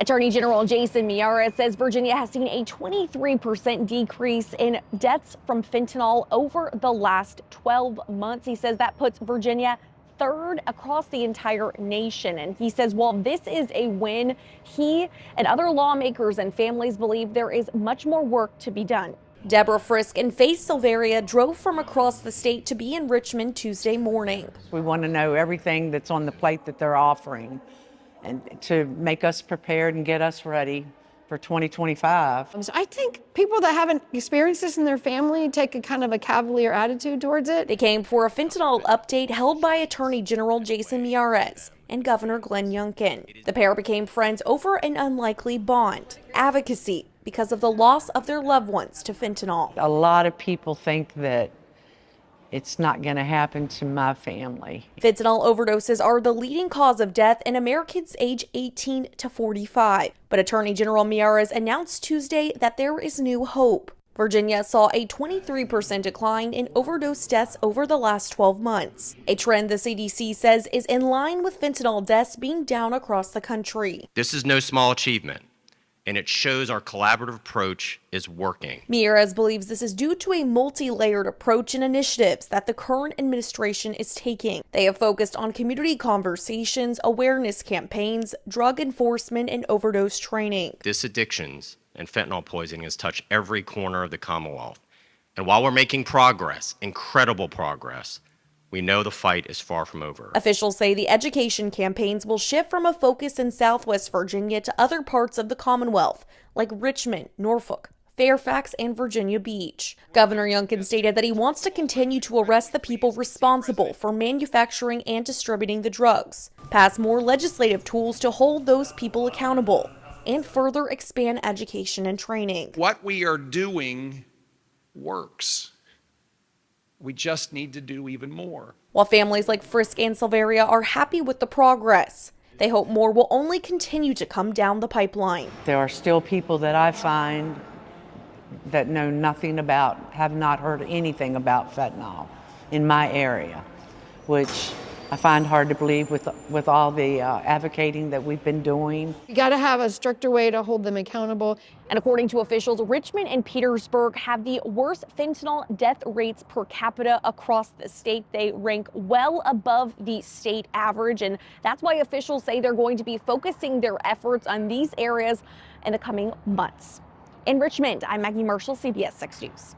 Attorney General Jason Miyares says Virginia has seen a 23% decrease in deaths from fentanyl over the last 12 months. He says that puts Virginia third across the entire nation. And he says while this is a win, he and other lawmakers and families believe there is much more work to be done. Deborah Frisk and Faith Silveria drove from across the state to be in Richmond Tuesday morning. We want to know everything that's on the plate that they're offering and to make us prepared and get us ready for 2025. I think people that haven't experienced this in their family take a kind of a cavalier attitude towards it. They came for a fentanyl update held by Attorney General Jason Miyares and Governor Glenn Youngkin. The pair became friends over an unlikely bond, advocacy, because of the loss of their loved ones to fentanyl. A lot of people think that it's not going to happen to my family. Fentanyl overdoses are the leading cause of death in Americans age 18 to 45. But Attorney General Miyares announced Tuesday that there is new hope. Virginia saw a 23% decline in overdose deaths over the last 12 months, a trend the CDC says is in line with fentanyl deaths being down across the country. This is no small achievement, and it shows our collaborative approach is working. Miyares believes this is due to a multi-layered approach and initiatives that the current administration is taking. They have focused on community conversations, awareness campaigns, drug enforcement, and overdose training. This addictions and fentanyl poisoning has touched every corner of the Commonwealth. And while we're making progress, incredible progress, we know the fight is far from over. Officials say the education campaigns will shift from a focus in Southwest Virginia to other parts of the Commonwealth, like Richmond, Norfolk, Fairfax, and Virginia Beach. Governor Youngkin stated that he wants to continue to arrest the people responsible for manufacturing and distributing the drugs, pass more legislative tools to hold those people accountable, and further expand education and training. What we are doing works. We just need to do even more. While families like Frisk and Silveria are happy with the progress, they hope more will only continue to come down the pipeline. There are still people that I find that know nothing about, have not heard anything about fentanyl in my area, which I find hard to believe with all the advocating that we've been doing. You got to have a stricter way to hold them accountable. And according to officials, Richmond and Petersburg have the worst fentanyl death rates per capita across the state. They rank well above the state average, and that's why officials say they're going to be focusing their efforts on these areas in the coming months. In Richmond, I'm Maggie Marshall, CBS 6 News.